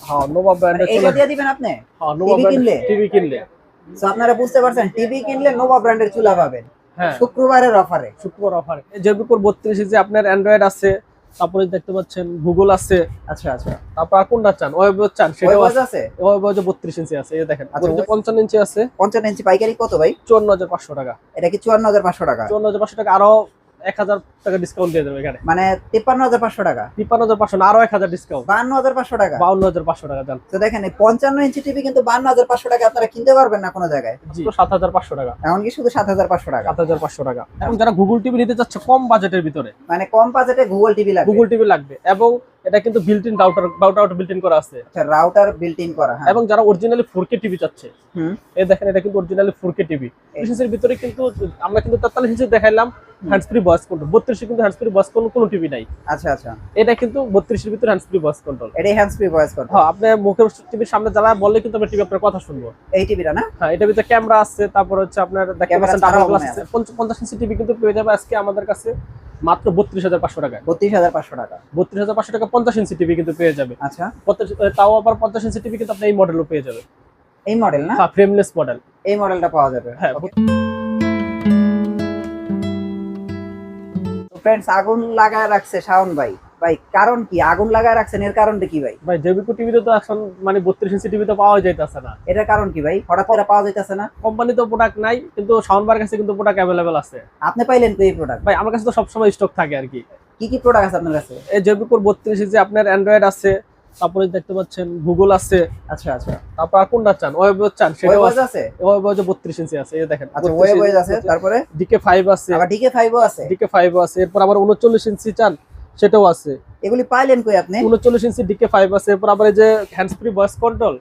হ্যাঁ নোভা ব্র্যান্ডের এটা দিয়ে দিবেন আপনি হ্যাঁ নোভা টিভি কিনলে টিভি কিনলে তো আপনারা বুঝতে পারছেন টিভি কিনলে নোভা ব্র্যান্ডের চুলা পাবেন হ্যাঁ শুক্রবারের অফারে। শুক্রবার অফারে জেবিকোর 32 ইঞ্চি আপনার অ্যান্ড্রয়েড আছে, তারপরে দেখতে পাচ্ছেন গুগল আছে, আচ্ছা আচ্ছা তারপর আর কোনটা চান ওয়েব চান সেটাও ওয়েব আছে। আছে ওয়েব 32 ইঞ্চি আছে, এই দেখেন আচ্ছা, ওই যে 55 ইঞ্চি আছে 55 ইঞ্চি পাইকারি কত ভাই? 54500 টাকা। এটা কি 54500 টাকা? 54500 টাকা, আরো 1000 টাকা ডিসকাউন্ট দিয়ে দেবে এখানে, মানে 53500 টাকা, 53500 না আরো 1000 ডিসকাউন্ট, 52500 টাকা। 52500 টাকা জান। তো দেখেন এই 55 ইঞ্চি টিভি কিন্তু 52500 টাকা আপনারা কিনতে পারবেন না কোনো জায়গায়, জি 7500 টাকা, এমনকি শুধু 7500 টাকা। 7500 টাকা। এখন যারা গুগল টিভি নিতে চাচ্ছে কম বাজেটের ভিতরে, মানে কম বাজেটে গুগল টিভি লাগবে, গুগল টিভি লাগবে, এবং এটা কিন্তু built in router built in করা আছে, আচ্ছা রাউটার বিল্ট ইন করা, হ্যাঁ। এবং যারা অরিজিনালি 4K টিভি চাচ্ছে, হুম এই দেখেন এটা কিন্তু অরিজিনালি 4K টিভি। 30 ইঞ্চির ভিতরে কিন্তু আমরা কিন্তু 43 ইঞ্চি দেখাইলাম হ্যান্ডস ফ্রি ভয়েস কন্ট্রোল, 32 কিন্তু হ্যান্ডস ফ্রি ভয়েস কন্ট্রোল কোনো টিভি নাই। আচ্ছা আচ্ছা এটা কিন্তু 32 এর ভিতরে হ্যান্ডস ফ্রি ভয়েস কন্ট্রোল, এটাই হ্যান্ডস ফ্রি ভয়েস কন্ট্রোল। হ্যাঁ আপনি মুখের টিভির সামনে যারা বললে কিন্তু আমরা টিভি আপনার কথা শুনবো। এই টিভিটা না? হ্যাঁ এটার ভিতরে ক্যামেরা আছে, তারপর হচ্ছে আপনার দেখতে ক্যামেরা পাচ্ছেন ডাবল ছাড়াও গ্লাস মনে আছে। 50 ইঞ্চি টিভি কিন্তু পেয়ে যাবে আজকে আমাদের কাছে মাত্র 32500 টাকায়। 32500 টাকা। 32500 টাকা 50 ইঞ্চি টিভি কিন্তু পেয়ে যাবে। আচ্ছা তাও আবার 50 ইঞ্চি টিভি কিন্তু আপনি এই মডেলও পেয়ে যাবে। এই মডেল না? হ্যাঁ ফ্রেমলেস মডেল, এই মডেলটা পাওয়া যাবে। হ্যাঁ। ফ্রেন্ডস আগুন লাগায় রাখছে শাওন ভাই, ভাই কারণ কি আগুন লাগায় রাখছেন, এর কারণটা কি ভাই? ভাই জেবিকো টিভিতে তো এখন মানে 32 ইঞ্চি টিভি তো পাওয়া যাইতেছে না, এটার কারণ কি ভাই? হঠাৎ করে পাওয়া যাইতেছে না? কোম্পানি তো প্রোডাক্ট নাই, কিন্তু শাওনবার কাছে কিন্তু প্রোডাক্ট অ্যাভেলেবেল আছে। আপনি পাইলেন তো এই প্রোডাক্ট? ভাই আমার কাছে তো সবসময় স্টক থাকে আর কি। কি প্রোডাক্ট আছে আপনার কাছে? এই জেবিকোর 32 ইঞ্চি আপনার অ্যান্ড্রয়েড আছে, তারপরে দেখতে পাচ্ছেন গুগল আছে, আচ্ছা আচ্ছা তারপর আর কোনটা চান ওয়েব চান সেটাও ওয়েব আছে। আছে, ওয়েব 32 ইঞ্চি আছে, এই দেখেন আচ্ছা ওয়েব আছে, তারপরে DK5 আছে, আবার DK5 ও আছে, DK5 আছে, এরপর আবার 39 ইঞ্চি চান সেটাও আছে। এগুলি পাইলেন কই আপনি? 39 ইঞ্চি DK5 আছে, এরপর আবার এই যে হ্যান্ডস ফ্রি ভয়েস কন্ট্রোল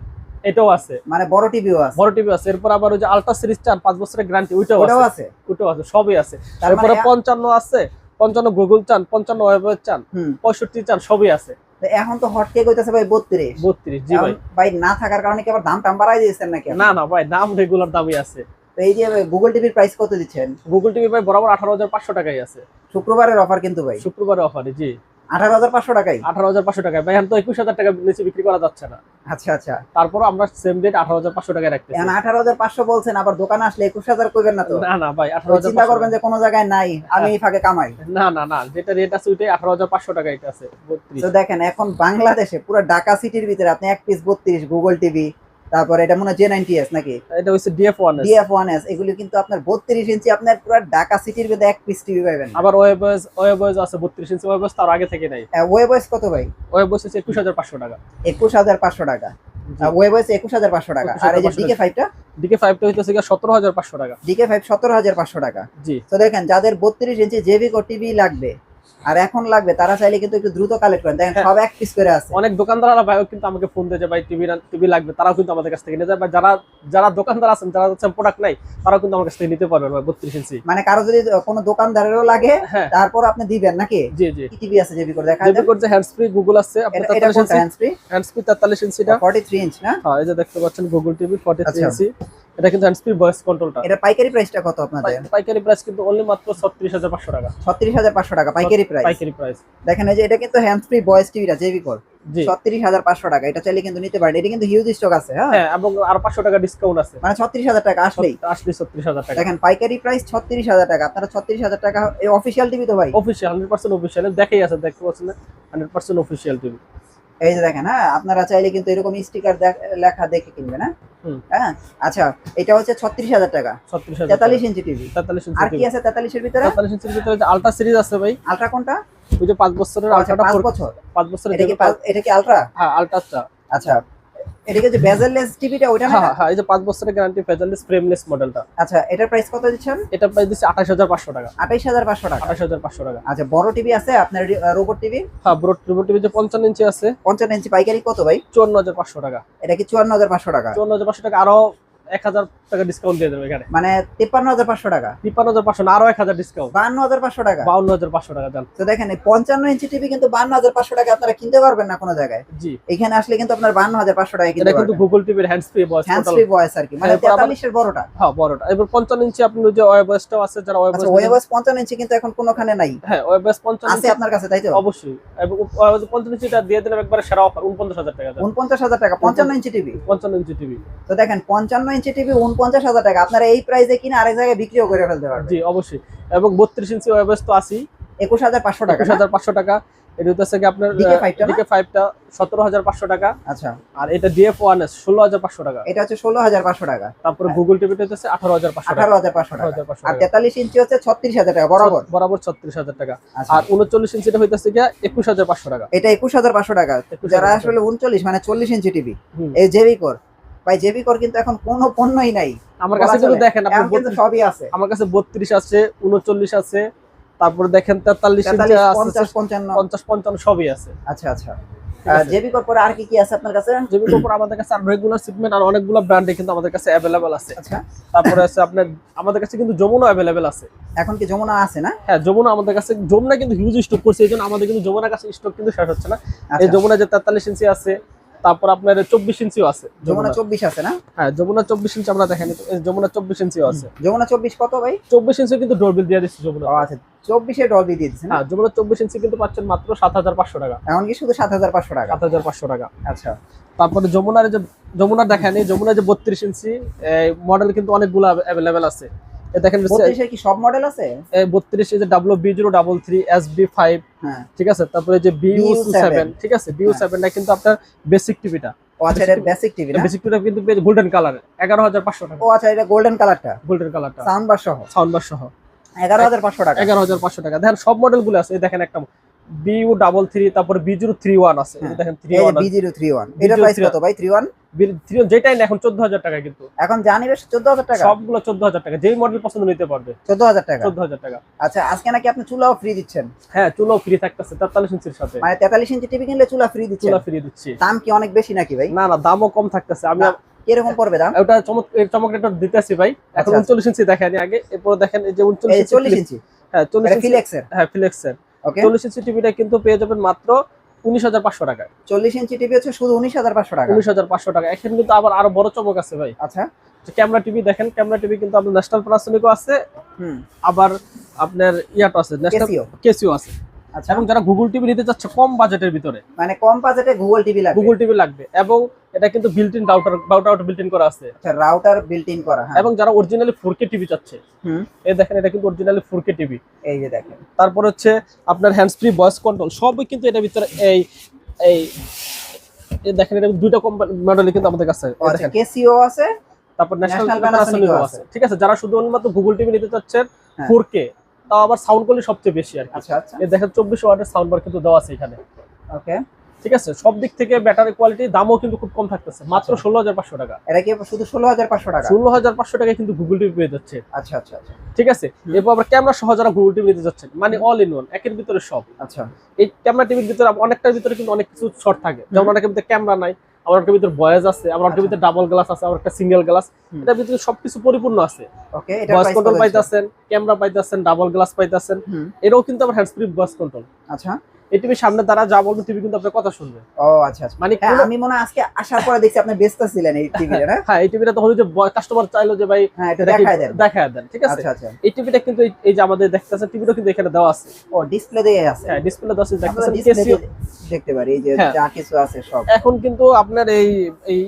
এটাও আছে, মানে বড় টিভিও আছে, বড় টিভি আছে, এরপর আবার ওই যে আলট্রা সিরিজ চান 5 বছরের গ্যারান্টি ওইটাও ওটাও আছে, আছে। ওটাও আছে, সবই আছে। তার তারপরে মানে 55 আছে, 55 গুগল চান, 55 ওয়েব চান, 65 চান, সবই আছে। তো এখন তো হট কেক হইতাছে ভাই 32। 32 জি ভাই। ভাই না থাকার কারণে কি আবার দাম টাম বাড়াই দিয়েছেন নাকি? না না ভাই দাম রেগুলার দামই আছে। তো এই যে গুগল টিভির প্রাইস কত দিচ্ছেন? গুগল টিভি ভাই বরাবর 18500 টাকাই আছে, শুক্রবারের অফার কিন্তু ভাই, শুক্রবারের অফারে জি 18500 টাকাই। 18500 টাকায় ভাই, এখন তো 21000 টাকা নিচে বিক্রি করা যাচ্ছে না, আচ্ছা আচ্ছা তারপর আমরা সেম রেট 18500 টাকায় রাখতেছি। এখন 18500 বলছেন, আবার দোকানে আসলে 21000 কইবেন না তো? না না ভাই চিন্তা করবেন 18500, যে কোনো জায়গায় নাই, আমি এই ফাঁকে কামাই। না না না যেটা রেট আছে ওইটাই 18500 টাকা এটা আছে 32। তো দেখেন এখন বাংলাদেশে পুরো ঢাকা সিটির ভিতরে আপনি এক পিস 32 গুগল টিভি, তারপরে এটা মনে হয় J90s নাকি এটা হচ্ছে DF1S, DF1S, এগুলি কিন্তু আপনার 32 ইঞ্চি আপনার পুরো ঢাকা সিটির ভিতরে এক পিস টিভি পাবেন। আবার ওয়েবস আছে 32 ইঞ্চি ওয়েবস, তার আগে থেকে নাই। ওয়েবস কত ভাই? ওয়েবস হচ্ছে 21500 টাকা। 21500 টাকা ওয়েবস, 21500 টাকা। আর এই যে DK5 টা, DK5 টা হইতেছে 17500 টাকা। DK5 17500 টাকা। জি তো দেখেন যাদের 32 ইঞ্চি জেবিকো টিভি লাগবে আর এখন লাগবে, তারা চাইলে কিন্তু একটু দ্রুত কালেক্ট করেন, দেখেন সব এক পিস করে আছে। অনেক দোকানদাররা ভাইও কিন্তু আমাকে ফোন দিয়ে যে ভাই টিভি লাগবে, তারাও কিন্তু আমাদের কাছ থেকে নিয়ে যায়। বা যারা দোকানদার আছেন, যারা হচ্ছে প্রোডাক্ট নাই, তারাও কিন্তু আমার কাছ থেকে নিতে পারবেন ভাই 32 ইঞ্চি। মানে কারো যদি কোনো দোকানদারেরও লাগে হ্যাঁ তারপর আপনি দিবেন নাকি? জি জি। কি টিভি আছে জেবিকো দেখা যায়? জেবিকোর যে হ্যান্ডস ফ্রি গুগল আছে আপনার এটা 43 কোনটা inch, hands free? Hands free 43 ইঞ্চিটা 43 ইঞ্চ না? হ্যাঁ এই যে দেখতে পাচ্ছেন গুগল টিভি 43 আচ্ছা। ইঞ্চি, এটা কিন্তু হ্যান্ডস ফ্রি ভয়েস কন্ট্রোলটা। এটা পাইকারি প্রাইসটা কত আপনাদের? পাইকারি প্রাইস কিন্তু অনলি মাত্র 36500 টাকা। 36500 টাকা পাইকারি প্রাইস। পাইকারি প্রাইস দেখেন এই যে এটা কিন্তু হ্যান্ডস ফ্রি ভয়েস টিভিটা জেবিকো জি 36500 টাকা, এটা চাইলে কিন্তু নিতে পারেন। এটা কিন্তু হিউজ স্টক আছে, হ্যাঁ হ্যাঁ, এবং আর 500 টাকা ডিসকাউন্ট আছে, মানে 36000 টাকা আসলেই আসলে 36000 টাকা। দেখেন পাইকারি প্রাইস 36000 টাকা, আপনারা 36000 টাকা। এই অফিশিয়াল টিভি তো ভাই অফিশিয়াল 100% অফিশিয়াল দেখাই আছে, দেখতে পাচ্ছেন না 100% অফিশিয়াল টিভি। এই যে দেখেন, হ্যাঁ আপনারা চাইলে কিন্তু এরকম স্টিকার লেখা দেখে কিনবেন, হ্যাঁ। আচ্ছা এটা হচ্ছে 36000 টাকা, 43 ইঞ্চি টিভি। 43 ইঞ্চি আর কি আছে 43 এর ভিতরে? 43 ইঞ্চির ভিতরে যে আলট্রা সিরিজ আছে ভাই। আলট্রা কোনটা? ওই যে 5 বছরের আলট্রাটা, 5 বছর 5 বছরের এটা কি আলট্রা? হ্যাঁ আলট্রাটা। আচ্ছা এটা কি যে বেজেললেস টিভিটা ওইটা না? হ্যাঁ হ্যাঁ এই যে 5 বছরের গ্যারান্টি ফেজারলেস ফ্রেমলেস মডেলটা। আচ্ছা এটার প্রাইস কত দিচ্ছেন? এটা প্রাইস দিচ্ছে 28500 টাকা। 28500 টাকা। 28500 টাকা। আচ্ছা বড় টিভি আছে আপনার রোবট টিভি? হ্যাঁ রোবট টিভি যে 55 ইঞ্চি আছে, 55 ইঞ্চি পাইকারি কত ভাই? 54500 টাকা। এটা কি 54500 টাকা? 54500 টাকা, আরো 1000 টাকা ডিসকাউন্ট দিয়ে দেবো এখানে। মানে 53,500 টাকা, 53,500 না, আরো 1000 ডিসকাউন্ট, 52,500 টাকা। 52,500 টাকা জান। তো দেখেন এই 55 ইঞ্চি টিভি কিন্তু 52,500 টাকা আপনারা কিনতে পারবেন না কোনো জায়গায়। জি, এখানে আসলে কিন্তু আপনার 52,500 টাকা কিনতে এটা কিন্তু পারবেন। গুগল টিভির hands free voice hands control. Free voice আর কি, মানে এরপর আবার- 43 এর বড়টা। হ্যাঁ বড়টা। এবার 55 ইঞ্চি আপনি যে ওয়েবসটাও আছে, যারা আচ্ছা ওয়েবস 55 ইঞ্চি কিন্তু এখন কোনোখানে নাই, হ্যাঁ ওয়েবস 55 আছে ইঞ্চি আপনার কাছে তাই তো? অবশ্যই। এবং 55 ইঞ্চিটা দিয়ে দিলাম একবারে সেরা অফার 49,000 টাকা জান। 49,000 টাকা 55 ইঞ্চি টিভি। 55 inch TV. তো দেখেন 55 ইঞ্চি টিভি 49,000 টাকা, আপনারা এই প্রাইসে কিনে আরেক জায়গায় বিক্রিও করে ফেলতে পারবেন। জি অবশ্যই। এবং 32 ইঞ্চি ওয়েবস তো আছেই, 21,500 টাকা। 21,500 টাকা। এটা হচ্ছে কি আপনার DK5 টা না? DK5টা 17,500 টাকা। আচ্ছা আর এটা DF1S 16,500 টাকা। এটা হচ্ছে 16,500 টাকা। তারপরে গুগল টিভিটা হচ্ছে 18,500 টাকা। 18,500 টাকা। 18,500 আর টাকা। 43 ইঞ্চি হচ্ছে 36,000 টাকা বরাবর। বরাবর 36,000 টাকা। আচ্ছা। আর 39 ইঞ্চিটা হইতাছে কি 21,500 টাকা। এটা 21,500 টাকা। 21,500 যারা আসলে 39 মানে 40 ইঞ্চি টিভি, হুম। এই জেবি কোর ভাই, জেবি কোর কিন্তু এখন কোনো পণ্যই নাই আমার কাছে কিন্তু দেখেন আপনি এখন কিন্তু সবই আছে। আমার কাছে 32 আছে, 39 আছে, তারপর দেখেন 43 ইঞ্চি 43, আছে, 50, 55। 50, 55 সবই আছে। আচ্ছা আচ্ছা। ঠিক আছে। জেবি কোর পরে আর কি কি আছে আপনার কাছে? যেগুলোর উপর আমাদের কাছে আর রেগুলার শিপমেন্ট আর অনেকগুলো ব্র্যান্ডে কিন্তু আমাদের কাছে অ্যাভেলেবেল আছে। আচ্ছা, তারপরে আছে আপনার আমাদের কাছে কিন্তু যমুনা অ্যাভেলেবেল আছে। এখন কি যমুনা আছে না? হ্যাঁ যমুনা আমাদের কাছে, যমুনা কিন্তু হিউজ স্টক করছে, এই জন্য আমাদের কিন্তু যমুনার কাছে স্টক কিন্তু শেষ হচ্ছে না। এই আচ্ছা, যমুনা যে 43 ইঞ্চি আছে, তারপর আপনার 24 ইঞ্চিও আছে যমুনা 24 আছে না? হ্যাঁ যমুনা 24 ইঞ্চি আমরা দেখেন, যমুনা 24 ইঞ্চিও আছে। যমুনা 24 কত ভাই? 24 ইঞ্চি কিন্তু ডোরবেল দিয়ে দিচ্ছি যমুনা। ও আচ্ছা, 24 এ ডলবি দিয়ে দিচ্ছেন। হ্যাঁ যমুনা 24 ইঞ্চি কিন্তু পাচ্ছেন মাত্র 7,500 টাকা। এখন কি শুধু 7,500 টাকা? 7,500 টাকা। আচ্ছা, তারপরে যমুনার যে যমুনা দেখেন, এই যমুনা যে 32 ইঞ্চি মডেল কিন্তু অনেকগুলো অ্যাভেলেবেল আছে। এই দেখেন 32 এর কি সব মডেল আছে? 32 এই যে WB033 SB5, হ্যাঁ। ঠিক আছে। তারপরে যে BU7, ঠিক আছে, BU7 টা কিন্তু আপনার বেসিক টিভিটা। ও আচ্ছা, এটা বেসিক টিভি না? বেসিক টিভিটা কিন্তু গোল্ডেন কালার 11,500 টাকা। ও আচ্ছা, এটা গোল্ডেন কালারটা, গোল্ডেন কালারটা সাউন্ড বার সহ সাউন্ড বার সহ 11,500 টাকা। 11,500 টাকা। দেখেন সব মডেলগুলো আছে। এই দেখেন একটা BU33, তারপর B031 আছে। এই দেখেন এই যে 31 আছে। B031, এটা প্রাইস কত ভাই? 31 B031 যেটাই না এখন 14,000 টাকা কিন্তু। এখন জানিবে 14,000 টাকা? সবগুলো 14,000 টাকা, যেই মডেল পছন্দ নিতে পারবে। 14,000 টাকা। 14,000 টাকা। আচ্ছা, আজকে নাকি আপনি চুলাও ফ্রি দিচ্ছেন? হ্যাঁ চুলাও ফ্রি থাকতেছে 43 ইঞ্চির সাথে। মানে 43 ইঞ্চি টিভি কিনলে চুলা ফ্রি দিচ্ছেন? চুলা ফ্রি দিচ্ছি। দাম কি অনেক বেশি নাকি ভাই? না না, দামও কম থাকতেছে। আমি না, কিরকম পড়বে দাম? ওটা চমৎকার দিতেছি ভাই। এখন আচ্ছা, 39 ইঞ্চি দেখেন আগে, এরপর দেখেন এই যে 39 এই ইঞ্চি 40 ইঞ্চি, হ্যাঁ 40 এটা ইঞ্চি ফিলেক্সের। হ্যাঁ ফিলেক্সের। ওকে, 40 ইঞ্চি টিভিটা কিন্তু পেয়ে যাবেন মাত্র 19,500 টাকায়। 40 ইঞ্চি টিভি হচ্ছে শুধু 19,500 টাকা। 19,500 টাকা। এখানে কিন্তু আরো বড় চমক আছে ভাই। আচ্ছা, ক্যামেরা টিভি দেখেন, ক্যামেরা টিভি কিন্তু আপনার ন্যাশনাল প্যানাসোনিকও আছে, হুম, আবার আপনার ইয়াটো আছে, ন্যাশনাল Casio। কেসিও আছে। আচ্ছা, এবং যারা গুগল টিভি নিতে চাচ্ছে কম বাজেটের ভিতরে, মানে কম বাজেটে গুগল টিভি লাগবে। গুগল টিভি লাগবে, এবং এটা কিন্তু built in router built in করা আছে। আচ্ছা, রাউটার বিল্ট ইন করা, হ্যাঁ। এবং যারা অরিজিনালি 4K টিভি চাচ্ছে, হুম, এই দেখেন এটা কিন্তু অরিজিনালি 4K টিভি। এই যে দেখেন, তারপর হচ্ছে আপনার হ্যান্ডস ফ্রি ভয়েস কন্ট্রোল সবই কিন্তু এটার ভিতরে এই এই এই দেখেন, এটা দুইটা মডেল কিন্তু আমাদের কাছে। ও আচ্ছা, কেসিও আছে, তারপর ন্যাশনাল National প্যানাসোনিকও Panasonic আছে। ঠিক আছে, যারা শুধুমাত্র গুগল টিভি নিতে চাচ্ছেন হ্যাঁ। 4K, তাও আবার সাউন্ড কোয়ালিটি সবচেয়ে বেশি আর কি। আচ্ছা আচ্ছা, এই দেখেন 24 ওয়াটের সাউন্ড বার কিন্তু দেওয়া আছে এখানে। ওকে। ঠিক আছে, সব দিক থেকে ব্যাটারি কোয়ালিটি, দামও কিন্তু খুব কম থাকতেছে, মাত্র 16,500 টাকা। এটা কি শুধু 16,500 টাকা? 16,500 টাকায় কিন্তু গুগল টিভি পেয়ে যাচ্ছে। আচ্ছা আচ্ছা আচ্ছা, ঠিক আছে, এরপর আবার ক্যামেরা সহ যারা গুগল টিভি নিতে যাচ্ছেন, মানে অল ইন ওয়ান, একের ভিতরে সব। আচ্ছা, এই ক্যামেরা টিভির ভিতরে অনেকটার ভিতরে কিন্তু অনেক কিছু শর্ট থাকে, যেমন অনেকের ভিতরে ক্যামেরা নাই, আবার অনেকের ভিতরে ভয়েস আছে, আবার অনেকের ভিতরে ডাবল গ্লাস আছে, আবার একটা সিঙ্গেল গ্লাস। এটার ভিতরে সবকিছু পরিপূর্ণ আছে। ওকে, এটা ভয়েস প্রাইস কন্ট্রোল কত? পাইতেছেন, ক্যামেরা পাইতেছেন, ডাবল গ্লাস পাইতেছেন, হুম, এটাও কিন্তু আবার হ্যান্ডস ফ্রি ভয়েস কন্ট্রোল। আচ্ছা, এই টিভির সামনে দ্বারা যা বলবেন টিভি কিন্তু আপনার কথা শুনবে। ও আচ্ছা আচ্ছা, মানে হ্যাঁ, আমি মনে হয় আজকে আসার পরে দেখছি আপনি ব্যস্ত ছিলেন এই টিভিটা না? হ্যাঁ, এই টিভিটা তো হলো যে কাস্টমার চাইলো যে ভাই হ্যাঁ, এটা এটা কি দেখায় দেন। দেখায় দেন। ঠিক আছে, আচ্ছা আচ্ছা, এই টিভিটা কিন্তু এই যে আমাদের দেখতেছেন টিভিটা কিন্তু এখানে দেওয়া আছে। ও ডিসপ্লে দিয়ে আছে। হ্যাঁ ডিসপ্লে দেওয়া আছে, আমরা দেখতেছেন ডিসপ্লে কেসিও। দেখতে পারি, এই যে হ্যাঁ। যা কিছু আছে সব। এখন কিন্তু আপনার এই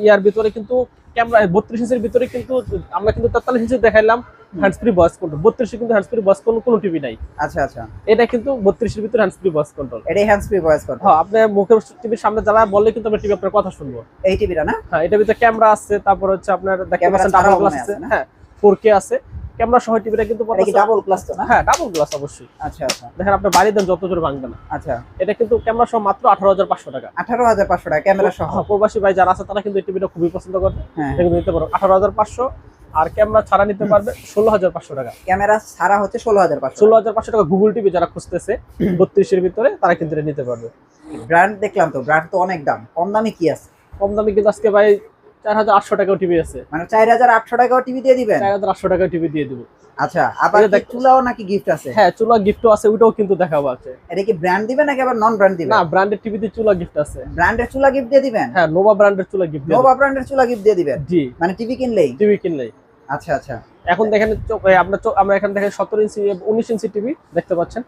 ইয়ার ভিতরে কিন্তু ক্যামেরা 32 ইঞ্চির ভিতরে কিন্তু আমরা কিন্তু 43 ইঞ্চি দেখাইলাম হ্যান্ডস ফ্রি ভয়েস কন্ট্রোল। 32 কিন্তু হ্যান্ডস ফ্রি ভয়েস কন্ট্রোল কোনো টিভি নাই। আচ্ছা আচ্ছা, এটা কিন্তু 32 এর ভিতরে হ্যান্ডস ফ্রি ভয়েস কন্ট্রোল। এটাই হ্যান্ডস ফ্রি ভয়েস কন্ট্রোল। হ্যাঁ, আপনি মুখের টিভির সামনে জ্বালা বললে কিন্তু আমরা টিভি আপনার কথা শুনবো। এই টিভিটা না? হ্যাঁ, এটার ভিতরে ক্যামেরা আছে, তারপর হচ্ছে আপনার দেখতে ক্যামেরা পাচ্ছেন ছাড়াও ডাবল গ্লাস মনে আছে, আছে না? হ্যাঁ 4K আছে, ক্যামেরা সহ টিভিটা কিন্তু এটা কি ডাবল গ্লাস তো না? হ্যাঁ ডাবল গ্লাস অবশ্যই। আচ্ছা আচ্ছা দেখেন আপনি বাড়ি দেন যত জোরে ভাঙবে না। আচ্ছা, এটা কিন্তু ক্যামেরা সহ মাত্র 18,500 টাকা। 18,500 টাকা ক্যামেরা সহ। হ্যাঁ, প্রবাসী ভাই যারা আছে তারা কিন্তু এই টিভিটা খুবই পছন্দ করে, হ্যাঁ, এটা কিন্তু নিতে পারো 18,500। আর ক্যামেরা ছাড়া নিতে পারবে 16,500 টাকা। ক্যামেরা ছাড়া হচ্ছে 16,500। 16,500 টাকা গুগল টিভি যারা খুঁজতেছে 32 এর ভিতরে, তারা কিন্তু এটা নিতে পারবে। ব্র্যান্ড দেখলাম তো, ব্র্যান্ড তো অনেক দাম, কম দামে কি আছে? কম দামে কিন্তু আজকে ভাই 4800 টাকাও টিভি আছে। মানে 4800 টাকাও টিভি দিয়ে দিবেন? 4800 টাকাও টিভি দিয়ে দিব। আচ্ছা, আবার কি চুলাও নাকি গিফট আছে? হ্যাঁ, চুলা গিফটও আছে, ওটাও কিন্তু দেখাবো আছে। এটা কি ব্র্যান্ড দিবেন নাকি আবার নন ব্র্যান্ড দিবেন? না, ব্র্যান্ডেড টিভিতে চুলা গিফট আছে। ব্র্যান্ডের চুলা গিফট দিয়ে দিবেন? হ্যাঁ, নোভা ব্র্যান্ডের চুলা গিফট দিয়ে নোভা ব্র্যান্ডের চুলা গিফট দিয়ে দিবেন? জি, মানে টিভি কিনলেই? টিভি কিনলেই। আচ্ছা আচ্ছা। এখন দেখেন আমরা এখানে দেখেন 17 ইঞ্চি 19 ইঞ্চি টিভি দেখতে পাচ্ছেন।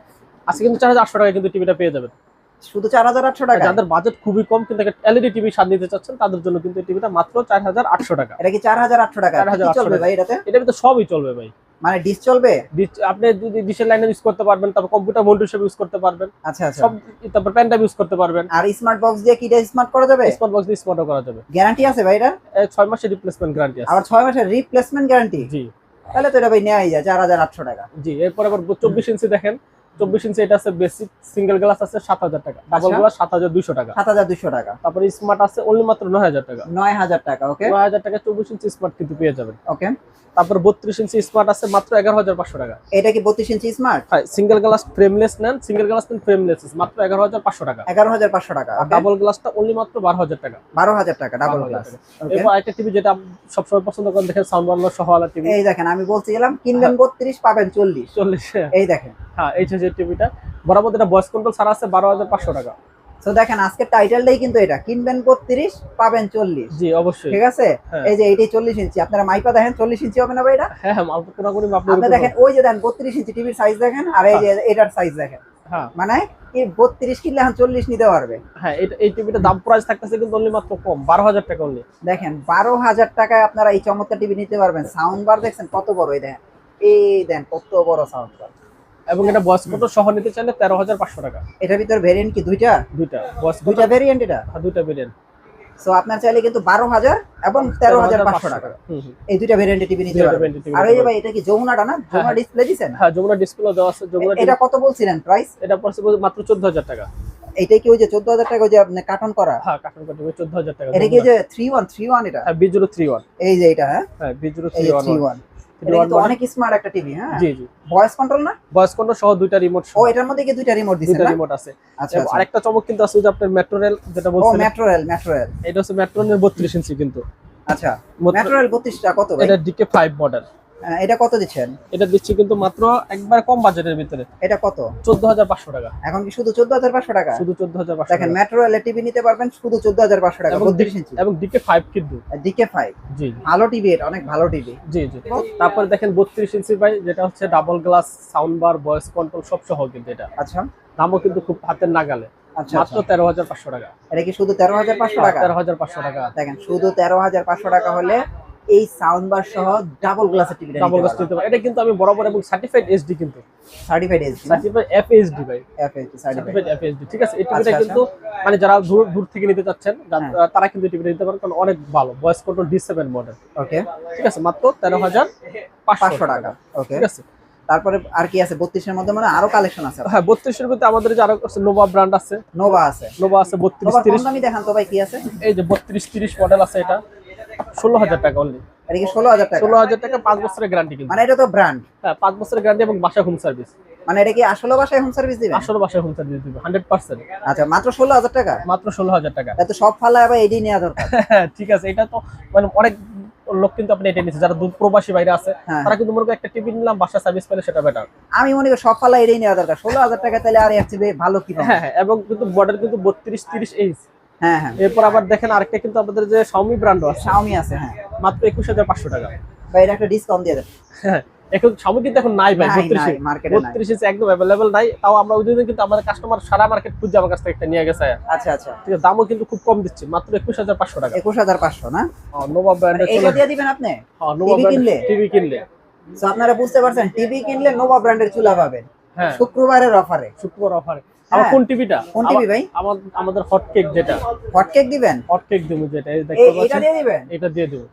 আজকে কিন্তু 4800 টাকায় কিন্তু টিভিটা পেয়ে যাবেন। শুধু 4800 টাকা? যাদের বাজেট খুবই কম কিন্তু একটা এলইডি টিভি স্বাদ নিতে চাচ্ছেন তাদের জন্য কিন্তু এই টিভিটা মাত্র 4800 টাকা। এটা কি 4800 টাকা? কি চলবে ভাই এটাতে? এটার ভিতরে সবই চলবে ভাই। মানে ডিশ চলবে? আপনি যদি ডিশের লাইনে ইউজ করতে পারবেন, তারপর কম্পিউটার মনিটর হিসেবে ইউজ করতে পারবেন। আচ্ছা আচ্ছা। সব, তারপর পেন ড্রাইভ ইউজ করতে পারবেন। আর স্মার্ট বক্স দিয়ে কি এটা স্মার্ট করা যাবে? স্মার্ট বক্স দিয়ে স্মার্টও করা যাবে। গ্যারান্টি আছে ভাই এটা? 6 মাসের রিপ্লেসমেন্ট গ্যারান্টি আছে। আবার 6 মাসের রিপ্লেসমেন্ট গ্যারান্টি? জি। তাহলে তো এটা ভাই নেওয়াই যায় 4800 টাকা। জি, এরপর আবার 24 ইঞ্চি দেখেন। 24 ইঞ্চি এটা আছে বেসিক সিঙ্গেল গ্লাস আছে 7000 টাকা, ডাবল গ্লাস 7200 টাকা। 7200 টাকা। তারপরে স্মার্ট আছে অনলি মাত্র 9000 টাকা। 9000 টাকা। ওকে, 9000 টাকা 24 ইঞ্চি স্মার্ট কিন্তু পেয়ে যাবেন। ওকে। তারপর 32 ইঞ্চি স্মার্ট আছে মাত্র 11500 টাকা। এটা কি 32 ইঞ্চি স্মার্ট? হ্যাঁ, সিঙ্গেল গ্লাস ফ্রেমলেস নেন, সিঙ্গেল গ্লাস নেন ফ্রেমলেস মাত্র 11500 টাকা। 11500 টাকা। আর ডাবল গ্লাসটা অনলি মাত্র 12000 টাকা। 12000 টাকা ডাবল গ্লাস। ওকে। এরপর একটা টিভি যেটা সবসময় পছন্দ করেন দেখেন, সাউন্ড বার্নার সহ ওয়ালা টিভি। এই দেখেন, আমি বলছিলাম কিনবেন 32 পাবেন 40। 40। এই দেখেন। হ্যাঁ, এই যে টিভিটা বরাবর এটা ভয়েস কন্ট্রোল ছাড়া আছে 12500 টাকা। তো দেখেন আজকে টাইটেলটাই কিন্তু এটা, কিনবেন 32 পাবেন 40। জি, অবশ্যই। ঠিক আছে। হ্যাঁ। এই যে এইটাই 40 ইঞ্চি, আপনারা মাইপা দেখেন 40 ইঞ্চি হবে না ভাই এটা? হ্যাঁ হ্যাঁ, মাল কোনা কোনি আপনি আপনি দেখেন ওই যে দেন 32 ইঞ্চি টিভির সাইজ দেখেন, আর এই যে এটার সাইজ দেখেন। হ্যাঁ, মানে এই 32 কিনলে এখন 40 নিতে পারবে। হ্যাঁ, এই টিভিটার দাম প্রাইস থাকতেছে কিন্তু অনলি মাত্র কম 12000 টাকা অনলি। দেখেন 12000 টাকায় আপনারা এই চমৎকার টিভি নিতে পারবেন। সাউন্ড বার দেখছেন কত বড়, এই দেখেন, এই দেন কত বড় সাউন্ড বার। এবং এটা ভয়েস কন্ট্রোল সহ নিতে চাইলে 13500 টাকা। এটার ভিতর ভেরিয়েন্ট কি দুইটা? দুইটা ভয়েস দুইটা ভেরিয়েন্ট এটা? দুইটা ভেরিয়েন্ট। সো আপনার চাইলে কিন্তু 12000 এবং 13500 টাকা এই দুইটা ভেরিয়েন্টে টিভি নিতে পারবেন। আর এই যে ভাই এটা কি যমুনাটা না? যমুনা ডিসপ্লে দিবেন? হ্যাঁ, যমুনা ডিসপ্লে দেওয়া আছে। যমুনা এটা কত বলছিলেন প্রাইস? এটা পড়ছে মাত্র 14000 টাকা। এইটাই কি ওই যে 14000 টাকা ওই যে আপনি কার্টন করা? হ্যাঁ, কার্টন কার্টন 14000 টাকা। এটা কি যে 3131 এটা? হ্যাঁ, B031। এই যে এটা। হ্যাঁ হ্যাঁ, এই যে B031। 31। এটা কিন্তু অনেক স্মার্ট একটা টিভি। হ্যাঁ, জি জি। ভয়েস কন্ট্রোল না? ভয়েস কন্ট্রোল সহ দুইটা রিমোট। ও, এটার মধ্যে কি দুইটা রিমোট দিছেন? দুইটা না, রিমোট আছে। আচ্ছা এবং আচ্ছা। আরেকটা চমক কিন্তু আছে যে আপনার মেট্রো রেল যেটা ও বলছিলেন। Metro rail. এটা হচ্ছে মেট্রো রেল 32 ইঞ্চি কিন্তু। আচ্ছা, মেট্রো রেল 32 টা কত ভাই? এটা DK5 মডেল। এটা কত দিচ্ছেন? এটা দিচ্ছি কিন্তু মাত্র একবার কম বাজেটের ভিতরে। এটা কত? 14500 টাকা। এখন কি শুধু 14500 টাকা? শুধু 14500 দেখেন টাকা। মেট্রো রেল টিভি নিতে পারবেন শুধু 14500 টাকা 32 ইঞ্চি এবং DK5 কিন্তু। DK5 জি ভালো টিভি, এটা অনেক ভালো টিভি। জি জি। তারপরে দেখেন 32 ইঞ্চি ভাই, যেটা হচ্ছে double glass, sound bar, voice control সব সহ কিন্তু এটা। আচ্ছা দামও কিন্তু খুব হাতের নাগালে। আচ্ছা। মাত্র 13500 টাকা। এটা কি শুধু 13500 টাকা? 13500 টাকা। দেখেন শুধু 13500 টাকা হলে এই সাউন্ড বার সহ ডাবল গ্লাসের টিভি ডাবল গ্লাস দিতে পারে। এটা কিন্তু আমি বরাবর এবং সার্টিফাইড এইচডি কিন্তু। সার্টিফাইড এইচডি, সার্টিফাইড এফএইচডি ভাই। FHD certified. সার্টিফাইড এফএইচডি, ঠিক আছে। এই টিভিটা কিন্তু মানে যারা দূর থেকে নিতে চাচ্ছেন তারা কিন্তু টিভিটা নিতে পারেন, কারণ অনেক ভালো ভয়েস কন্ট্রোল D7 মডেল। ওকে, ঠিক আছে, মাত্র 13500 টাকা। ওকে, ঠিক আছে। তারপরে আর কি আছে? 32 এর মধ্যে মানে আরো কালেকশন আছে? হ্যাঁ, 32 এর মধ্যে আমাদের যে আরো নোভা ব্র্যান্ড আছে। নোভা আছে? নোভা আছে 32 নোভা 30। কম দামি দেখান তো ভাই, কি আছে? এই যে 32 30 মডেল আছে, এটা 16000 টাকা অনলি। এটা কি 16000 টাকা? 16000 টাকা, 5 বছরের গ্যারান্টি কিন্তু। মানে এটা তো ব্র্যান্ড। হ্যাঁ, 5 বছরের গ্যারান্টি এবং বাসা হোম সার্ভিস। মানে এটা কি আসলে বাসায় হোম সার্ভিস দিবেন? আসলে বাসা হোম সার্ভিস দিবে 100%। আচ্ছা, মাত্র 16000 টাকা? মাত্র 16000 টাকা। এত সব ফালায় আবার এডি নেওয়া দরকার। ঠিক আছে, এটা তো মানে অনেক লোক কিন্তু আপনি এটা নিচ্ছে, যারা দূর প্রবাসী বাইরে আছে তারা কিন্তু মনে করে একটা টিভি নিলাম, বাসা সার্ভিস পেলে সেটা বেটার। আমি মনে করি সব ফালায় এডি নেওয়া দরকার। 16000 টাকা তাহলে আর এর চেয়ে ভালো কি পাবো? হ্যাঁ হ্যাঁ, এবং কিন্তু মডেল কিন্তু 32 30 এইচ। হ্যাঁ হ্যাঁ। এরপর আবার দেখেন আরেকটা কিন্তু আমাদের যে Xiaomi ব্র্যান্ড আছে। Xiaomi আছে, হ্যাঁ, মাত্র 21500 টাকা। ভাই এটা একটা ডিসকাউন্ট দিয়ে দেন। হ্যাঁ, এখন Xiaomi কিন্তু এখন নাই ভাই, 32 মার্কেটে নাই, 32 ইঞ্চি একদম अवेलेबल নাই। তাও আমরা ওই দিন কিন্তু আমাদের কাস্টমার সারা মার্কেট খুঁজে আমার কাছ থেকে একটা নিয়ে গেছে। আচ্ছা আচ্ছা, ঠিক আছে, দামও কিন্তু খুব কম দিচ্ছি, মাত্র 21500 টাকা। 21500 না? নোভা ব্র্যান্ডের এটা দিয়ে দিবেন আপনি? হ্যাঁ, নোভা কিনলে? টিভি কিনলে। সো আপনারা বুঝতে পারছেন, টিভি কিনলে নোভা ব্র্যান্ডের চুলা পাবেন। হ্যাঁ, শুক্রবারের অফারে। শুক্রবার অফারে। আমার কোন টিভিটা? কোন টিভি ভাই? আমাদের হট কেক, যেটা হট কেক দিবেন? হট কেক দেবো, যেটা এই দেখতে এটা পাচ্ছেন, দিয়ে দিবেন? এটা দিয়ে দেবো।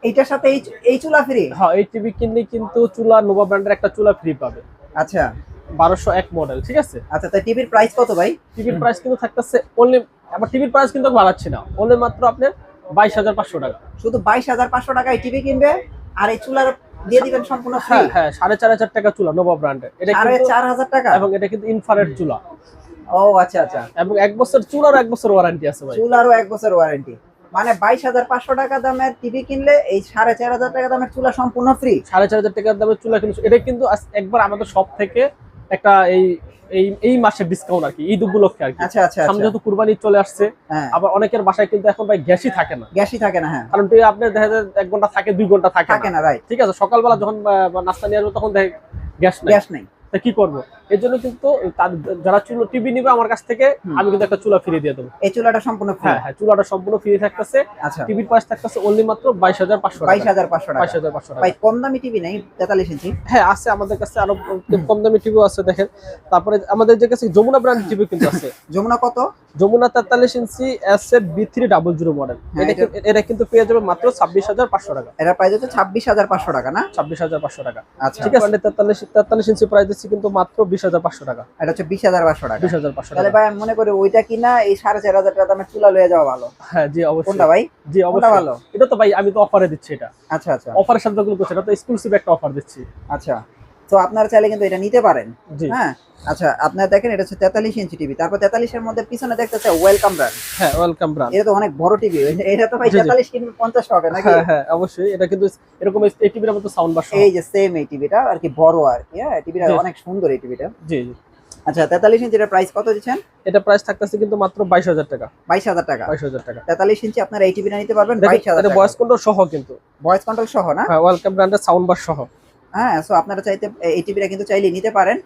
এইটার সাথে এই চুলা ফ্রি? হ্যাঁ, এই টিভি কিনলে কিন্তু চুলা, নোভা ব্র্যান্ডের একটা চুলা ফ্রি পাবে। আচ্ছা, 1201 মডেল, ঠিক আছে। আচ্ছা, তাই টিভির প্রাইস কত ভাই? টিভির প্রাইস কিন্তু থাকতেছে অনলি, আবার টিভির প্রাইস কিন্তু বাড়াচ্ছি না, অনলি মাত্র আপনার 22500 টাকা। শুধু 22500 টাকায় টিভি কিনবে আর এই চুলার দিয়ে দিবেন সম্পূর্ণ ফ্রি? হ্যাঁ হ্যাঁ, 4500 টাকা চুলা নোভা ব্র্যান্ডের। এটা কিন্তু 4500 টাকা? এবং এটা কিন্তু ইনফ্রারেড চুলা। ও আচ্ছা আচ্ছা। এবং 1 বছর চুলার 1 বছর ওয়ারেন্টি আছে ভাই। চুলারও 1 বছর ওয়ারেন্টি। মানে 22,500 টাকা দামের টিভি কিনলে এই 4,500 টাকা দামের চুলা সম্পূর্ণ ফ্রি। 4,500 টাকার দামের চুলা কিন্তু এটা কিন্তু একবার আমাদের সব থেকে একটা এই মাসের ডিসকাউন্ট আর কি, ঈদ উপলক্ষে আর কি। আচ্ছা আচ্ছা সামনে যেহেতু কুরবানি চলে আসছে, হ্যাঁ আবার অনেকের বাসায় কিন্তু এখন ভাই গ্যাসই থাকে না। গ্যাসই থাকে না, হ্যাঁ কারণ টিভি আপনার দেখা যায় 1 ঘন্টা থাকে, 2 ঘন্টা থাকে থাকে না, রাইট। ঠিক আছে, সকালবেলা যখন নাস্তা নিয়ে আসবো তখন দেখে গ্যাস নাই। গ্যাস নেই, তা কি করবো? এর জন্য কিন্তু যারা চুলা টিভি নিবে আমার কাছ থেকে, আমি কিন্তু একটা চুলা ফ্রি দিয়ে দেবো। এই চুলাটা সম্পূর্ণ ফ্রি? হ্যাঁ হ্যাঁ, চুলাটা সম্পূর্ণ ফ্রি থাকতেছে। আচ্ছা, টিভির প্রাইস থাকতেছে অনলি মাত্র 22,500 টাকা। 22,500 টাকা। 22,500 টাকা। ভাই কম দামি টিভি নেই 43 ইঞ্চি? হ্যাঁ আছে, আমাদের কাছে আরো কম দামি টিভিও আছে দেখেন। তারপরে আমাদের যে কাছে যমুনা ব্র্যান্ড টিভি কিন্তু আছে। যমুনা কত? যমুনা 43 ইঞ্চি এসএফ B300 মডেল। এটা কিন্তু পেয়ে যাবে মাত্র 26,500 টাকা। এটা প্রাইস হচ্ছে 26,500 টাকা না? 26,500 টাকা। আচ্ছা ঠিক আছে, 43 ইঞ্চি প্রাইস দিচ্ছি কিন্তু মাত্র 20,500 টাকা। এটা হচ্ছে 20,500 টাকা। 20,500 তাহলে টাকা। ভাই আমি মনে করি ওইটা কিনা এই 4,500 টাকা দামের চুলা লয়ে যাওয়া ভালো। হ্যাঁ জি অবশ্যই। কোনটা ভাই? জি কোনটা অবশ্যই ভালো? এটা তো ভাই আমি তো অফারে দিচ্ছি এটা। আচ্ছা আচ্ছা অফারের সাথে যখন করছি, এটা তো এক্সক্লুসিভ একটা অফার দিচ্ছি। আচ্ছা, তো আপনারা চাইলে কিন্তু এটা নিতে পারেন। জি হ্যাঁ আচ্ছা, আপনারা দেখেন এটা হচ্ছে 43 ইঞ্চি টিভি। তারপর 43 এর মধ্যে পিছনে দেখতেছে ওয়েলকাম ব্র্যান্ড। হ্যাঁ, ওয়েলকাম ব্র্যান্ড। এটা তো অনেক বড় টিভি, এটা তো ভাই জি, জি। 43 কিনবে 50 হবে নাকি? হ্যাঁ হ্যাঁ অবশ্যই, এটা কিন্তু এরকম এই টিভির মতো সাউন্ড বার সহ। এই যে সেম এই টিভিটা আর কি, বড় আর কি। হ্যাঁ টিভিটা জি। অনেক সুন্দর এই টিভিটা। জি জি। আচ্ছা 43 ইঞ্চির প্রাইস কত দিচ্ছেন? এটা প্রাইস থাকতেছে কিন্তু মাত্র 22,000 টাকা। 22,000 টাকা। 22,000 টাকা। 43 ইঞ্চি আপনারা এই টিভিটা নিতে পারবেন দেখেন 22,000 এটা টাকা। ভয়েস কন্ট্রোল সহ কিন্তু। ভয়েস কন্ট্রোল সহ না? হ্যাঁ, ওয়েলকাম ব্র্যান্ডের সাউন্ড বার সহ। হ্যাঁ, সো আপনারা চাইতে এই টিভিটা কিন্তু চাইলে নিতে পারেন।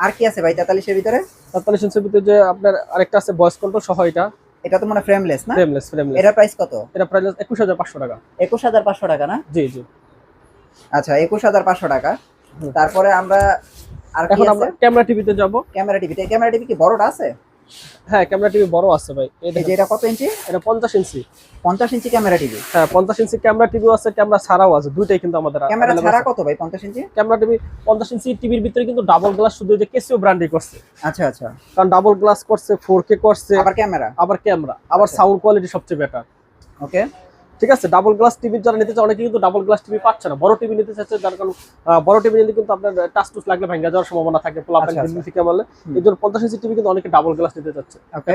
আর কি আছে ভাই 43 এর ভিতরে? 43 ইঞ্চির ভিতরে যে আপনার আরেকটা আছে ভয়েস কন্ট্রোল সহ, এটা তো মানে ফ্রেমলেস না? ফ্রেমলেস। এটার প্রাইস কত? এটা প্রাইস 21,500 টাকা। 21,500 টাকা না? জি জি। আচ্ছা 21,500 টাকা। তারপরে আমরা আর কি এখন আছে? আমরা ক্যামেরা টিভিতে যাব। Camera TV. ক্যামেরা টিভি কি বড়টা আছে? হ্যাঁ, ক্যামেরা টিভি বড় আছে ভাই। এই যে এটা কত ইঞ্চি? এটা 50 ইঞ্চি। 50 ইঞ্চি ক্যামেরা টিভি। হ্যাঁ 50 ইঞ্চি ক্যামেরা টিভিও আছে, ক্যামেরা ছাড়াও আছে, দুইটাই কিন্তু আমাদের ক্যামেরা available ছাড়া আছে। কত ভাই 50 ইঞ্চি? ক্যামেরা টিভি 50 ইঞ্চি টিভির ভিতরে কিন্তু ডাবল গ্লাস, শুধু যে কেসিও ব্র্যান্ডই করছে। আচ্ছা আচ্ছা, কারণ ডাবল গ্লাস করছে, 4K করছে, আবার ক্যামেরা, আবার ক্যামেরা, আবার আচ্ছা। সাউন্ড কোয়ালিটি সবচেয়ে বেটার। ওকে ঠিক আছে, ডাবল গ্লাস টিভি যারা নিতে চায়, অনেকে কিন্তু ডাবল গ্লাস টিভি পাচ্ছে না, বড় টিভি নিতে চাচ্ছে। যার কারণ বড় টিভি নিলে কিন্তু আপনার টাচ টুচ লাগলে ভেঙে যাওয়ার সম্ভাবনা থাকে, পোলা আচ্ছা, প্যান থেকে মারলে। এই জন্য 50 ইঞ্চি টিভি কিন্তু অনেকে ডাবল গ্লাস নিতে চাচ্ছে। ওকে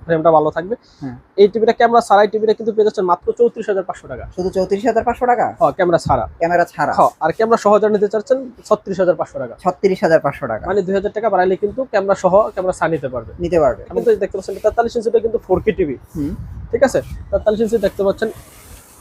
ফ্রেমটা ভালো থাকবে। হ্যাঁ। এই টিভিটা ক্যামেরা ছাড়া, এই টিভিটা কিন্তু পেয়ে যাচ্ছেন মাত্র 34,500 টাকা। শুধু 34,500 টাকা হ্যাঁ ক্যামেরা ছাড়া। ক্যামেরা ছাড়া। হ্যাঁ, আর ক্যামেরা সহ যারা নিতে চাচ্ছেন 36,500 টাকা। 36,500 টাকা মানে 2,000 টাকা বাড়াইলে কিন্তু ক্যামেরা সহ ক্যামেরা ছাড়া নিতে পারবে। নিতে পারবে। কিন্তু দেখতে পাচ্ছেন 43 ইঞ্চিটা কিন্তু 4K টিভি। হুম ঠিক আছে, 43 ইঞ্চি দেখতে পাচ্ছেন,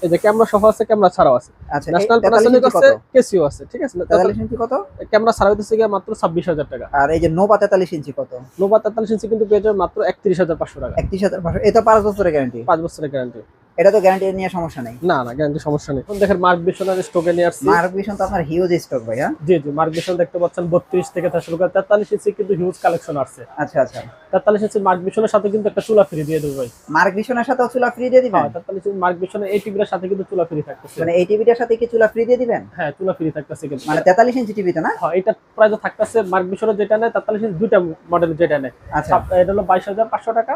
এই যে ক্যামেরা সহ আছে, ক্যামেরা ছাড়াও আছে, আচ্ছা ন্যাশনাল 43 প্যানাসোনিক ইঞ্চি আছে, কত? কেসিও আছে। ঠিক আছে, 43 ইঞ্চি কত? ক্যামেরা ছাড়া হইতেছে গিয়ে মাত্র 26,000 টাকা। আর এই যে নোভা 43 ইঞ্চি কত? নোভা 43 ইঞ্চি কিন্তু পেয়ে যাবে মাত্র 31,500 টাকা। 31,500। এটা 5 বছরের গ্যারান্টি? 5 বছরের গ্যারান্টি। এটা তো গ্যারান্টি নিয়ে সমস্যা নেই? না না, গ্যারান্টি সমস্যা নেই। দেখেন মার্ক ভিশনের স্টকে নিয়ে আসছি। মার্ক ভিশন তো আপনার হিউজ স্টক ভাই। হ্যাঁ জি জি, মার্ক ভিশন দেখতে পাচ্ছেন 32 থেকে শুরু করে 43 ইঞ্চি কিন্তু হিউজ কালেকশন আসছে। আচ্ছা আচ্ছা, 43 ইঞ্চি মার্ক ভিশনের সাথে কিন্তু একটা চুলা ফ্রি দিয়ে দেবো ভাই। মার্ক ভিশনের সাথে চুলা ফ্রি দিয়ে দিবেন? হ্যাঁ 43 ইঞ্চি মার্ক ভিশনের এই টিভিটার সাথে কিন্তু চুলা ফ্রি থাকতেছে। মানে এই টিভিটার সাথে কি চুলা ফ্রি দিয়ে দিবেন? হ্যাঁ, চুলা ফ্রি থাকতেছে কিন্তু। মানে 43 ইঞ্চি টিভিতে না? হ্যাঁ, এটা প্রাইস থাকতেছে মার্ক ভিশনের যেটা নেয় 43 ইঞ্চি দুইটা মডেল যেটা নেয়। আচ্ছা, এটা হলো 22,500 টাকা,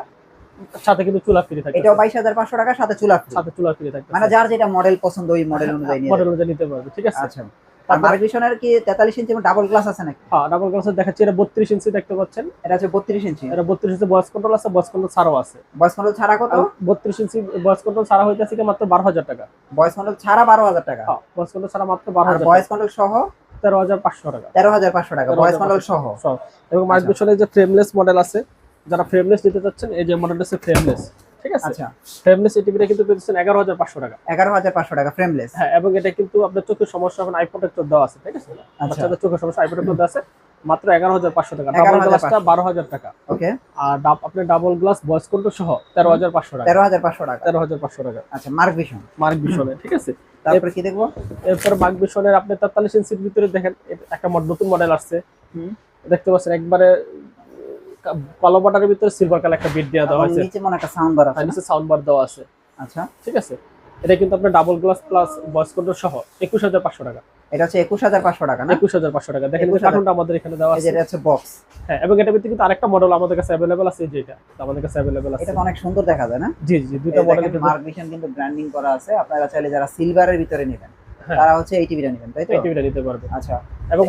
সাথে কিন্তু চুলা ফ্রি থাকে। এটাও 22,500 টাকা, সাথে চুলা ফ্রি। সাথে চুলা ফ্রি থাকে, মানে যার যেটা মডেল পছন্দ ওই মডেল অনুযায়ী নিয়ে মডেল যাবে। অনুযায়ী নিতে পারবে। ঠিক আছে। আচ্ছা, আর মার্ক ভিশনের কি 43 ইঞ্চি ডাবল গ্লাস আছে নাকি? হ্যাঁ, ডাবল গ্লাস দেখাচ্ছি, এটা 32 ইঞ্চি দেখতে পাচ্ছেন। এটা হচ্ছে 32 ইঞ্চি। এটা 32 ইঞ্চি ভয়েস কন্ট্রোল আছে, ভয়েস কন্ট্রোল ছাড়াও আছে। ভয়েস কন্ট্রোল ছাড়া কত? 32 ইঞ্চি ভয়েস কন্ট্রোল ছাড়া হইতাছে কি মাত্র 12,000 টাকা। ভয়েস কন্ট্রোল ছাড়া 12,000 টাকা। হ্যাঁ, ভয়েস কন্ট্রোল ছাড়া মাত্র আর 12,000 ভয়েস টাকা। কন্ট্রোল সহ 13,500 টাকা। 13,500 টাকা ভয়েস কন্ট্রোল সহ। এবং মার্ক আচ্ছা। ভিশনের যে ফ্রেমলেস মডেল আছে, যারা ফ্রেমলেস নিতে চাচ্ছেন, এই যে মডেলটা আছে ফ্রেমলেস। ঠিক আছে, আচ্ছা, ফ্রেমলেস এই টিভিটা কিন্তু পেয়েছেন 11,500 টাকা। 11,500 টাকা ফ্রেমলেস। হ্যাঁ, এবং এটা কিন্তু আপনার চোখের সমস্যা এখন আই প্রোটেক্টর দেওয়া আছে। ঠিক আছে, বাচ্চাদের চোখের সমস্যা আই প্রোটেক্টর দেওয়া আছে, মাত্র 11,500 টাকা। ডাবল গ্লাসটা 12,000 টাকা। ওকে, আর আপনার ডাবল গ্লাস ভয়েস কন্ট্রোল সহ 13,500 টাকা। 13,500 টাকা। 13,500 টাকা। আচ্ছা, মার্ক ভিশন। মার্ক ভিশনের। ঠিক আছে, তারপরে কি দেখবো? এরপর মার্ক ভিশনের আপনি 43 ইঞ্চির ভিতরে দেখেন একটা নতুন মডেল আসছে। দেখতে পাচ্ছেন একবারে কালো বাটারের ভিতরে সিলভার কালার একটা বিট দেওয়া হয়েছে, নিচে মনে একটা সাউন্ড বার আছে। নিচে সাউন্ড বার দেওয়া আছে। আচ্ছা, ঠিক আছে, এটা কিন্তু আপনার double glass plus voice control সহ 21,500 টাকা। এটা হচ্ছে 21,500 টাকা না? 21,500 টাকা। দেখেন এই কার্টুনটা আমাদের এখানে দেওয়া এই আছে। যে এটা হচ্ছে বক্স। হ্যাঁ, এবং এটার ভিতরে কিন্তু আরেকটা মডেল আমাদের কাছে अवेलेबल আছে, যেটা আমাদের কাছে अवेलेबल আছে। এটা তো অনেক সুন্দর দেখা যায় না? জি জি, দুটো মডেল কিন্তু মার্ক ভিশন কিন্তু ব্র্যান্ডিং করা আছে। আপনারা চাইলে যারা সিলভারের ভিতরে নেবেন হ্যাঁ, তারা হচ্ছে এই টিভিটা নেবেন, তাই তো? এই টিভিটা নিতে পারবে। আচ্ছা এবং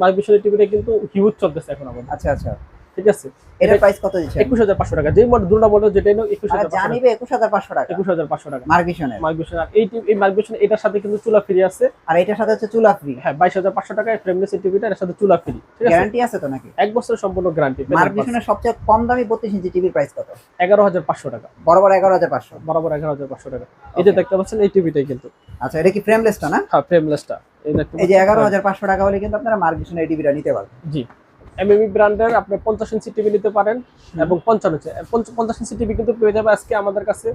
মার্ক ভিশনের টিভিটা কিন্তু হিউজ চলতেছে এখন আমাদের। আচ্ছা আচ্ছা, ঠিক আছে। এটার প্রাইস কত দিচ্ছেন? 21500 টাকা। যেই মডেল দুটো মডেল যেটাই নাও 21500 টাকা। জানিবে 21500 টাকা। 21500 টাকা মার্ক ভিশনের। Mark Vision. আর এই মার্ক ভিশন এটার সাথে কিন্তু চুলা ফ্রি আছে। আর এটার সাথে হচ্ছে চুলা ফ্রি। হ্যাঁ 22500 টাকায় ফ্রেমলেস টিভিটা, এর সাথে চুলা ফ্রি, ঠিক আছে। গ্যারান্টি আছে তো নাকি? 1 বছরের সম্পূর্ণ গ্যারান্টি। মার্ক ভিশনের সবচেয়ে কম দামি 32 ইঞ্চি টিভির প্রাইস কত? 11500 টাকা। বরাবর 11500। বরাবর 11500 টাকা। এই যে দেখতে পাচ্ছেন এই টিভিটাই কিন্তু। আচ্ছা, এটা কি ফ্রেমলেসটা না? হ্যাঁ ফ্রেমলেসটা। এই যে 11500 টাকা হলে কিন্তু আপনারা মার্ক ভিশনের এই টিভিটা নিতে পারবেন। জি। এমএমই ব্র্যান্ডের আপনি 50 ইঞ্চি টিভি নিতে পারেন এবং 55 ইঞ্চি 50 ইঞ্চি টিভি কিন্তু পেয়ে যাবে আজকে আমাদের কাছে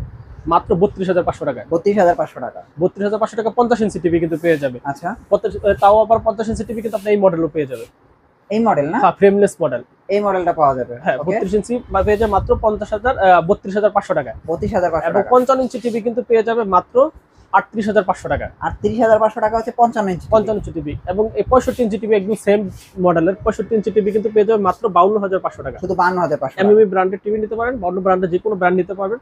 মাত্র 32500 টাকায়। 32500 টাকা। 32500 টাকা 50 ইঞ্চি টিভি কিন্তু পেয়ে যাবে। আচ্ছা, তাও আবার 50 ইঞ্চি টিভি কিন্তু আপনি এই মডেলও পেয়ে যাবে। এই মডেল না? হ্যাঁ ফ্রেমলেস মডেল। এই মডেলটা পাওয়া যাবে। হ্যাঁ 32 ইঞ্চি পেয়ে যাবে মাত্র 32500 টাকায়। 32500 এবং টাকা। 55 ইঞ্চি টিভি কিন্তু পেয়ে যাবে মাত্র 38500 টাকায়। 38500 টাকা হচ্ছে 55 ইঞ্চি। 55 ইঞ্চি টিভি। এবং এই 65 ইঞ্চি টিভি একদম সেম মডেলের 65 ইঞ্চি টিভি কিন্তু পেয়ে যাবে মাত্র 52500 টাকা। শুধু 52500। এমএমই ব্র্যান্ডের টিভি নিতে পারেন, অন্য ব্র্যান্ডের যে কোনো ব্র্যান্ড নিতে পারবেন।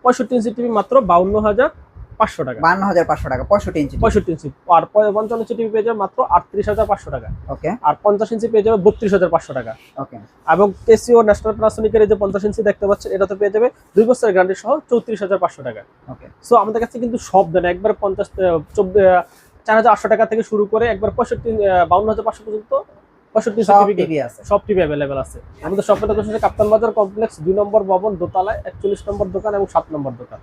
65 ইঞ্চি টিভি মাত্র 52500 টাকা। 52500 টাকা 65 ইঞ্চি। 65 ইঞ্চি। আর 55 ইঞ্চি টিভি পেয়ে যাবে মাত্র 38500 টাকা। ওকে। আর 50 ইঞ্চি পেয়ে যাবে 32500 টাকা। ওকে। এবং কেসিও ন্যাশনাল প্যানাসোনিকের এই যে 50 ইঞ্চি দেখতে পাচ্ছেন, এটাতে পেয়ে যাবে 2 বছরের গ্যারান্টি সহ 34500 টাকা। ওকে। সো আমাদের কাছে কিন্তু সব দেন একবার 4800 টাকা থেকে শুরু করে একবার 52500 পর্যন্ত 65 সব টিভি টিভি আছে। সব টিভি অ্যাভেলেবেল আছে। আমাদের শপের লোকেশন কাপ্তান বাজার কমপ্লেক্স 2 নম্বর ভবন দোতলায় 41 নম্বর দোকান এবং 7 নম্বর দোকান।